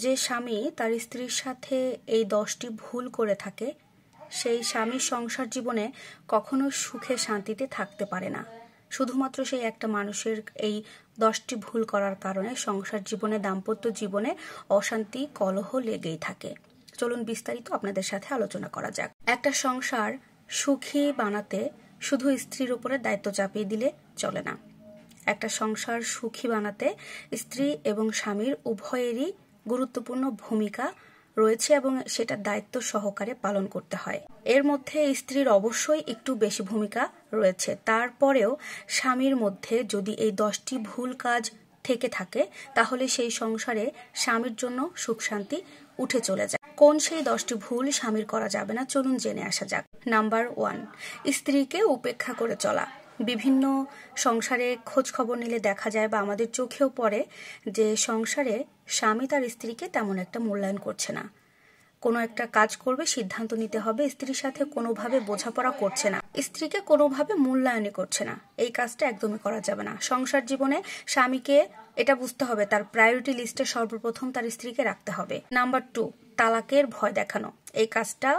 যে স্বামী তার স্ত্রীর সাথে এই 10টি ভুল করে থাকে সেই স্বামীর সংসার জীবনে কখনো সুখে শান্তিতে থাকতে পারে না। শুধুমাত্র সেই একটা মানুষের এই 10টি ভুল করার কারণে সংসার জীবনে, দাম্পত্য জীবনে অশান্তি, কলহ লেগেই থাকে। চলুন বিস্তারিত আপনাদের সাথে আলোচনা করা যাক। একটা সংসার সুখী বানাতে শুধু স্ত্রীর উপরে দায়িত্ব চাপিয়ে দিলে চলে না। একটা সংসার সুখী বানাতে স্ত্রী এবং স্বামীর উভয়েরই গুরুত্বপূর্ণ ভূমিকা রয়েছে এবং সেটা দায়িত্ব সহকারে পালন করতে হয়। এর মধ্যে স্ত্রীর অবশ্যই একটু বেশি ভূমিকা রয়েছে। তারপরেও স্বামীর মধ্যে যদি এই 10টি ভুল কাজ থেকে থাকে তাহলে সেই সংসারে স্বামীর জন্য সুখ শান্তি উঠে চলে যায়। কোন সেই 10টি ভুল স্বামীর করা যাবে না, চলুন জেনে আসা যাক। নাম্বার 1, স্ত্রীকে উপেক্ষা করে চলা। বিভিন্ন সংসারে খোঁজ খবর নিলে দেখা যায় বা আমাদের চোখেও পড়ে যে সংসারে স্বামী তার স্ত্রীকে তেমন একটা মূল্যায়ন করছে না। কোনো একটা কাজ করবে, সিদ্ধান্ত নিতে হবে, স্ত্রীর সাথে কোনোভাবে বোঝাপড়া করছে না, স্ত্রীকে কোনোভাবে মূল্যায়নই করছে না। এই কাজটা একদমই করা যাবে না। সংসার জীবনে স্বামীকে এটা বুঝতে হবে তার প্রায়োরিটি লিস্টে সর্বপ্রথম তার স্ত্রীকে রাখতে হবে। নাম্বার 2, তালাকের ভয় দেখানো। এই কাজটা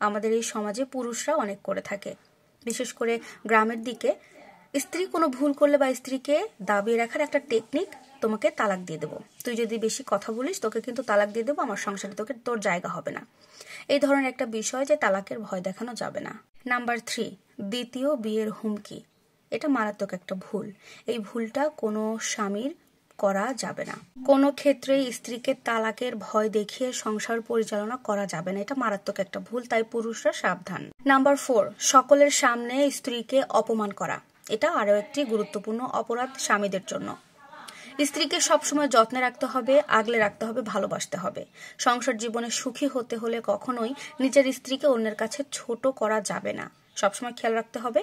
আমাদের এই সমাজে পুরুষরা অনেক করে থাকে, বিশেষ করে গ্রামের দিকে। স্ত্রী কোনো ভুল করলে বা স্ত্রীকে দাবিয়ে রাখার একটা টেকনিক, তোমাকে তালাক দিয়ে দেবো, তুই যদি বেশি কথা বলিস তোকে কিন্তু তালাক দিয়ে দেবো, আমার সংসারে তোর জায়গা হবে না। এই ধরনের একটা বিষয় যে তালাকের ভয় দেখানো যাবে না। নাম্বার 3, দ্বিতীয় বিয়ের হুমকি। এটা মারাত্মক একটা ভুল। এই ভুলটা কোনো স্বামীর করা যাবে না। কোনো ক্ষেত্রেই স্ত্রীকে তালাকের ভয় দেখিয়ে সংসার পরিচালনা করা যাবে না। এটা মারাত্মক একটা ভুল, তাই পুরুষরা সাবধান। নাম্বার 4, সকলের সামনে স্ত্রীকে অপমান করা। এটা আরো একটি গুরুত্বপূর্ণ অপরাধ স্বামীদের জন্য। স্ত্রীকে সবসময় যত্নে রাখতে হবে, আগলে রাখতে হবে, ভালোবাসতে হবে। সংসার জীবনে সুখী হতে হলে কখনোই নিজের স্ত্রীকে অন্যের কাছে ছোট করা যাবে না। সবসময় খেয়াল রাখতে হবে,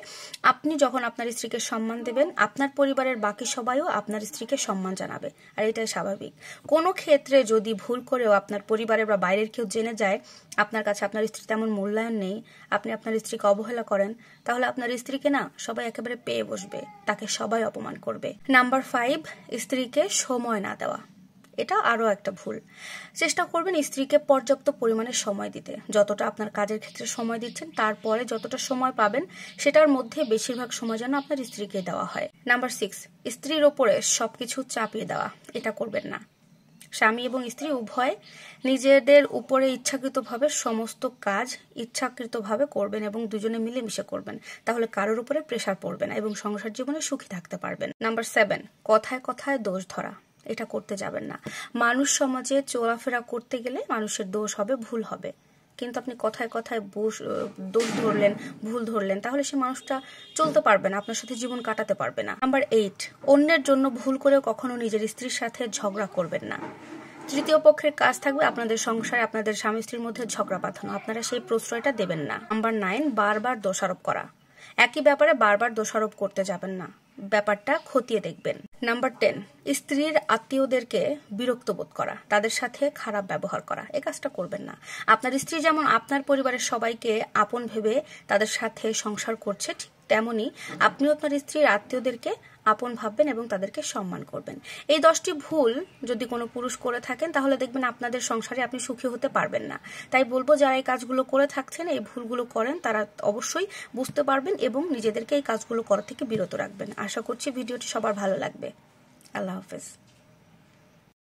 আপনি যখন আপনার স্ত্রীকে সম্মান দেবেন, আপনার পরিবারের বাকি সবাইও আপনার স্ত্রীকে সম্মান জানাবে, আর এটাই স্বাভাবিক। কোনো ক্ষেত্রে যদি ভুল করেও আপনার পরিবারের বা বাইরের কেউ জেনে যায় আপনার কাছে আপনার স্ত্রী তেমন মূল্যায়ন নেই, আপনি আপনার স্ত্রীকে অবহেলা করেন, তাহলে আপনার স্ত্রীকে না সবাই একেবারে পেয়ে বসবে, তাকে সবাই অপমান করবে। নাম্বার 5, স্ত্রীকে সময় না দেওয়া। এটা আরো একটা ভুল। চেষ্টা করবেন স্ত্রীকে পর্যাপ্ত পরিমাণে সময় দিতে। যতটা আপনার কাজের ক্ষেত্রে সময় দিচ্ছেন, তারপরে যতটা সময় পাবেন সেটার মধ্যে বেশিরভাগ সময় যেন আপনার স্ত্রীকে দেওয়া হয়। নাম্বার 6, স্ত্রীর ওপরে সবকিছু চাপিয়ে দেওয়া। এটা করবেন না। স্বামী এবং স্ত্রী উভয় নিজেদের উপরে ইচ্ছাকৃতভাবে সমস্ত কাজ ইচ্ছাকৃতভাবে করবেন এবং দুজনে মিলেমিশে করবেন, তাহলে কারোর উপরে প্রেসার পড়বে না এবং সংসার জীবনে সুখী থাকতে পারবেন। নাম্বার 7, কথায় কথায় দোষ ধরা। এটা করতে যাবেন না। মানুষ সমাজে চলাফেরা করতে গেলে মানুষের দোষ হবে, ভুল হবে, কিন্তু আপনি কথায় কথায় দোষ ধরলেন, ভুল ধরলেন, তাহলে সে মানুষটা চলতে পারবে না, আপনার সাথে জীবন কাটাতে পারবে না। নাম্বার 8, অন্যের জন্য ভুল করে কখনো নিজের স্ত্রীর সাথে ঝগড়া করবেন না। তৃতীয় পক্ষের কাজ থাকবে আপনাদের সংসারে আপনাদের স্বামী স্ত্রীর মধ্যে ঝগড়া পাঠানো, আপনারা সেই প্রশ্রয়টা দেবেন না। নাম্বার 9, বারবার দোষারোপ করা। একই ব্যাপারে বারবার দোষারোপ করতে যাবেন না, ব্যাপারটা খতিয়ে দেখবেন। নাম্বার 10, স্ত্রীর আত্মীয়দেরকে বিরক্ত বোধ করা, তাদের সাথে খারাপ ব্যবহার করা। এই কাজটা করবেন না। আপনার স্ত্রী যেমন আপনার পরিবারের সবাইকে আপন ভেবে তাদের সাথে সংসার করছে, ঠিক তেমনি আপনিও আপনার স্ত্রীর আত্মীয়দেরকে আপন ভাববেন এবং তাদেরকে সম্মান করবেন। এই 10টি ভুল যদি কোনো পুরুষ করে থাকেন তাহলে দেখবেন আপনাদের সংসারে আপনি সুখী হতে পারবেন না। তাই বলবো, যারা এই কাজগুলো করে থাকছেন, এই ভুলগুলো করেন, তারা অবশ্যই বুঝতে পারবেন এবং নিজেদেরকে এই কাজগুলো করা থেকে বিরত রাখবেন। আশা করছি ভিডিওটি সবার ভালো লাগবে। আল্লাহ হাফেজ।